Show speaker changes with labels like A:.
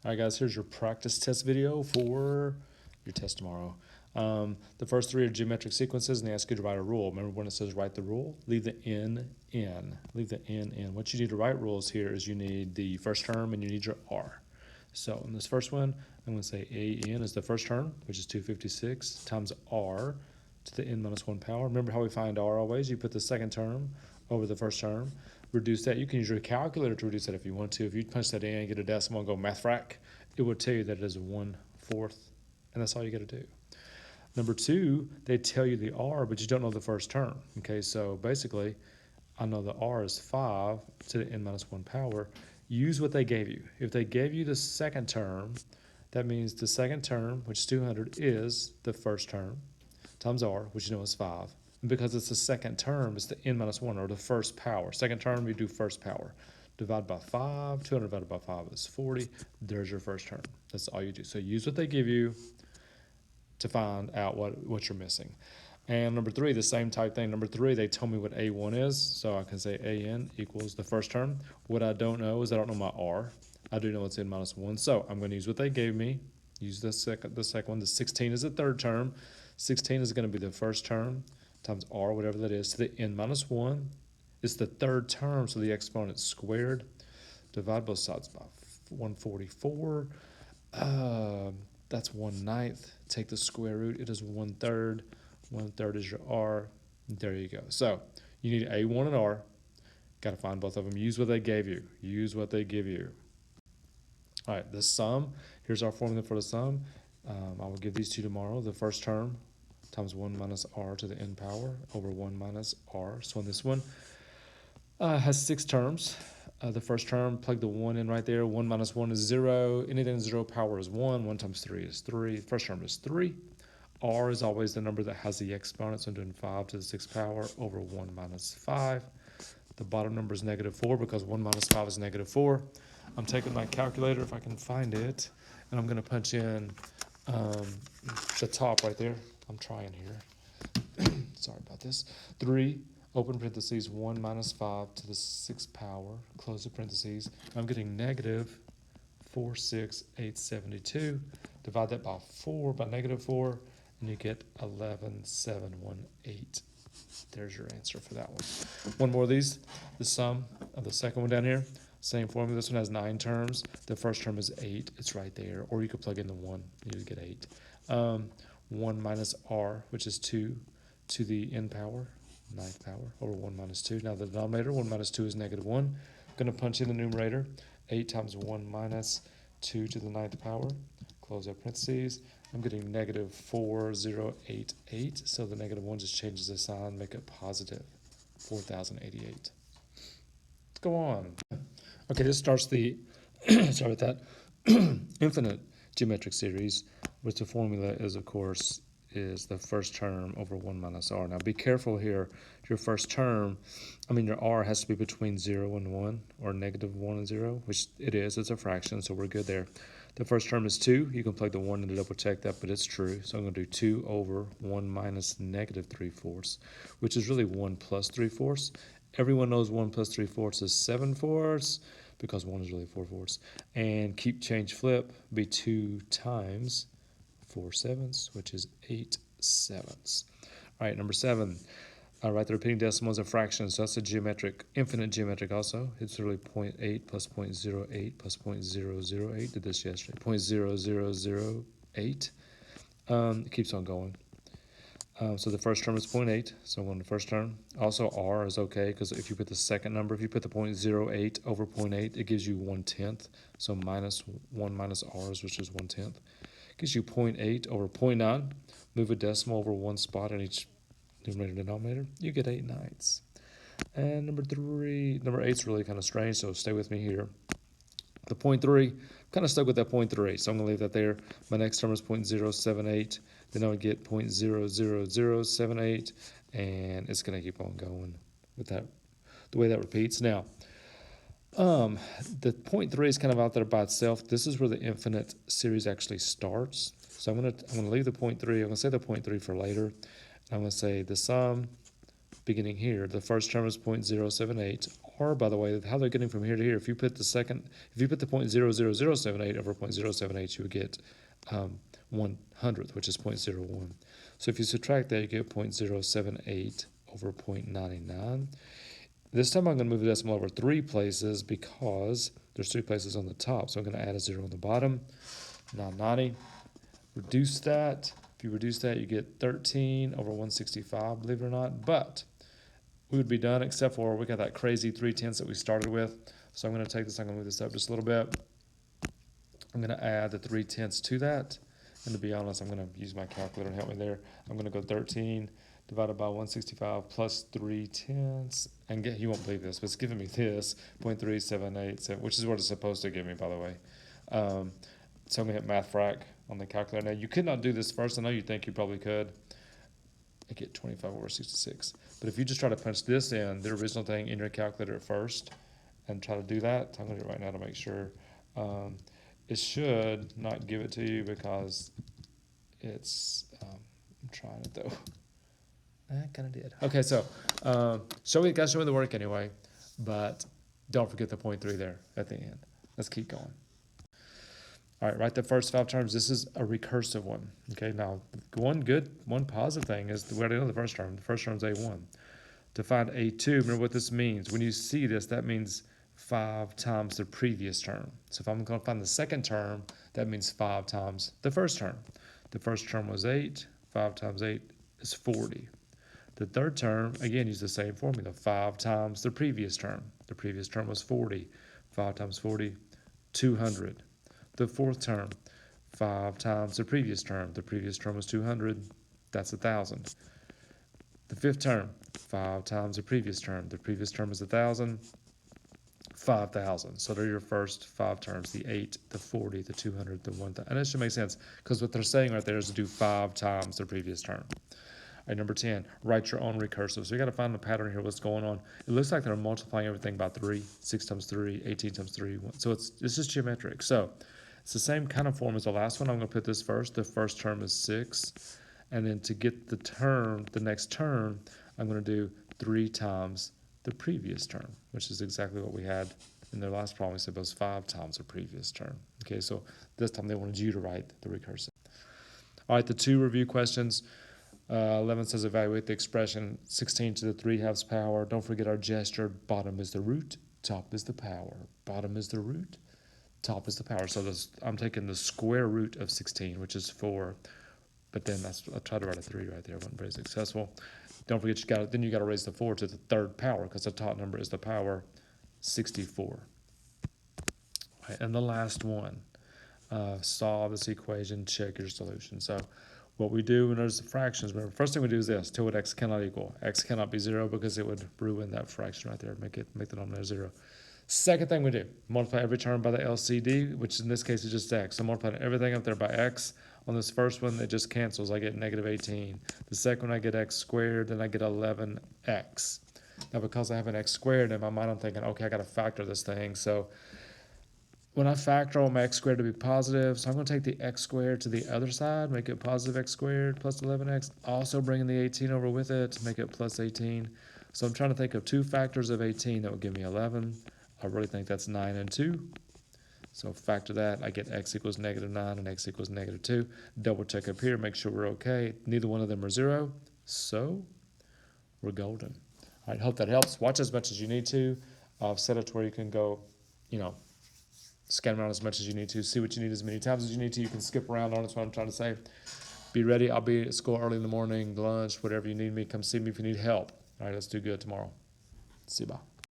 A: All right, guys, here's your practice test video for your test tomorrow. The first three are geometric sequences, and they ask you to write a rule. Remember when it says write the rule? Leave the N in. Leave the N in. What you need to write rules here is you need the first term and you need your R. So in this first one, I'm going to say AN is the first term, which is 256, times R to the N minus 1 power. Remember how we find R always? You put the second term over the first term. Reduce that. You can use your calculator to reduce that if you want to. If you punch that in and get a decimal and go math frac, it will tell you that it is 1/4, and that's all you got to do. Number two, they tell you the R, but you don't know the first term. Okay, so basically, I know the R is 5 to the N minus 1 power. Use what they gave you. If they gave you the second term, that means the second term, which is 200, is the first term, times R, which you know is 5. And because it's the second term, it's the N minus 1, or the first power. Second term, you do first power. Divide by 5. 200 divided by 5 is 40. There's your first term. That's all you do. So use what they give you to find out what you're missing. And number three, the same type thing. Number three, they tell me what A1 is, so I can say AN equals the first term. What I don't know is I don't know my R. I do know it's N minus 1, so I'm going to use what they gave me. Use the second one. The 16 is the third term. 16 is going to be the first term times R, whatever that is, to the N minus 1. It's the third term, so the exponent squared. Divide both sides by 144. That's 1/9. Take the square root. It is 1/3. 1/3 is your R. There you go. So you need A1 and R. Got to find both of them. Use what they gave you. Use what they give you. All right, the sum. Here's our formula for the sum. I will give these to you tomorrow. The first term times 1 minus R to the N power over 1 minus R. So on this one, has 6 terms. The first term, plug the 1 in right there. 1 minus 1 is 0. Anything 0 power is 1. 1 times 3 is 3. First term is 3. R is always the number that has the exponent, so I'm doing 5 to the 6th power over 1 minus 5. The bottom number is -4 because 1 minus 5 is -4. I'm taking my calculator if I can find it, and I'm going to punch in the top right there. I'm trying here. Sorry about this. 3, open parentheses, 1 minus 5 to the 6th power, close the parentheses. I'm getting -46872. Divide that by 4, by -4, and you get 11718. There's your answer for that one. One more of these. The sum of the second one down here. Same formula. This one has 9 terms. The first term is 8. It's right there. Or you could plug in the 1. You would get 8. 1 minus R, which is 2 to the N power, 9th power, over 1 minus 2. Now the denominator, 1 minus 2 is -1. I'm going to punch in the numerator. 8 times 1 minus 2 to the 9th power. Close that parentheses. I'm getting -4088. So the -1 just changes the sign, make it positive 4088. Let's go on. Okay, this starts the sorry about that infinite geometric series, which the formula is, of course, is the first term over 1 minus R. Now be careful here. Your first term, your R has to be between 0 and 1, or -1 and 0, which it is. It's a fraction, so we're good there. The first term is 2. You can plug the 1 in to double check that, but it's true. So I'm going to do 2 over 1 minus -3/4, which is really 1 plus 3/4. Everyone knows 1 plus 3/4 is 7/4, because 1 is really 4/4. And keep change flip, be 2 times 4/7, which is 8/7. All right, number 7. Write the repeating decimal as a fraction, so that's a geometric, infinite geometric also. It's really 0.8 plus 0.08 plus 0.008. Did this yesterday. 0.0008. It keeps on going. So the first term is 0.8, so I'm going to the first term. Also, R is okay, because if you put the second number, if you put the 0.08 over 0.8, it gives you 1/10. So minus 1 minus R, which is 1/10. Gives you 0.8 over 0.9. Move a decimal over 1 spot in each numerator and denominator. You get 8/9. And number 8 is really kind of strange, so stay with me here. The 0.3, kind of stuck with that 0.3, so I'm going to leave that there. My next term is 0.078. Then I would get 0.00078, and it's going to keep on going with that, the way that repeats. Now, the 0.3 is kind of out there by itself. This is where the infinite series actually starts. So I'm going to leave the 0.3. I'm going to say the 0.3 for later. I'm going to say the sum beginning here. The first term is 0.078. power, by the way, how they're getting from here to here, if you put the 0.00078 over 0.078, you would get 1/100th, which is 0.01. So if you subtract that, you get 0.078 over 0.99. This time I'm going to move the decimal over 3 places because there's 3 places on the top. So I'm going to add a 0 on the bottom. 990. Reduce that. If you reduce that, you get 13 over 165, believe it or not. But we would be done except for we got that crazy 3/10 that we started with. So I'm going to take this, I'm going to move this up just a little bit. I'm going to add the 3/10 to that. And to be honest, I'm going to use my calculator to help me there. I'm going to go 13 divided by 165 plus 3/10. And you won't believe this, but it's giving me this, 0.3787, which is what it's supposed to give me, by the way. So I'm going to hit math frac on the calculator. Now, you could not do this first. I know you think you probably could. I get 25 over 66. But if you just try to punch this in, the original thing, in your calculator at first, and try to do that, I'm going to do it right now to make sure. It should not give it to you because it's, I'm trying it though. I kind of did. Okay, so show me the work anyway, but don't forget the 0.3 there at the end. Let's keep going. All right, write the first 5 terms. This is a recursive one. Okay, now one positive thing is we already know the first term. The first term is A1. To find A2, remember what this means. When you see this, that means 5 times the previous term. So if I'm going to find the second term, that means 5 times the first term. The first term was 8. 5 times 8 is 40. The third term, again, use the same formula. 5 times the previous term. The previous term was 40. 5 times 40, 200. The fourth term, 5 times the previous term. The previous term was 200. That's 1,000. The fifth term, 5 times the previous term. The previous term is 1,000. 5,000. So they're your first 5 terms, the 8, the 40, the 200, the 1,000. And it should make sense because what they're saying right there is to do 5 times the previous term. All right, number 10, write your own recursive. So you got to find the pattern here, what's going on. It looks like they're multiplying everything by 3, 6 times 3, 18 times 3. So it's just geometric. So it's the same kind of form as the last one. I'm going to put this first. The first term is 6. And then to get the next term, I'm going to do 3 times the previous term, which is exactly what we had in the last problem. We said it was 5 times the previous term. Okay, so this time they wanted you to write the recursive. All right, the 2 review questions. 11 says evaluate the expression 16 to the 3/2 power. Don't forget our gesture. Bottom is the root, top is the power. Bottom is the root, top is the power. So I'm taking the square root of 16, which is 4. But then I tried to write a 3 right there. I wasn't very successful. Don't forget you got to raise the 4 to the 3rd power because the top number is the power 64. Right, and the last one, solve this equation, check your solution. So what we do when there's fractions, remember, first thing we do is this, to what x cannot equal. X cannot be 0 because it would ruin that fraction right there, make the denominator 0. Second thing we do, multiply every term by the LCD, which in this case is just x. So multiply everything up there by x. On this first one, it just cancels. I get negative 18. The second one, I get x squared, then I get 11x. Now, because I have an x squared in my mind, I'm thinking, okay, I got to factor this thing. So when I factor, I want my x squared to be positive. So I'm going to take the x squared to the other side, make it positive x squared plus 11x. Also bringing the 18 over with it to make it plus 18. So I'm trying to think of 2 factors of 18 that would give me 11. I really think that's 9 and 2. So factor that. I get x equals negative 9 and x equals negative 2. Double check up here, make sure we're okay. Neither one of them are 0. So we're golden. All right, hope that helps. Watch as much as you need to. I've set it to where you can go, scan around as much as you need to. See what you need as many times as you need to. You can skip around on it. That's what I'm trying to say. Be ready. I'll be at school early in the morning, lunch, whatever you need me. Come see me if you need help. All right, let's do good tomorrow. See you. Bye.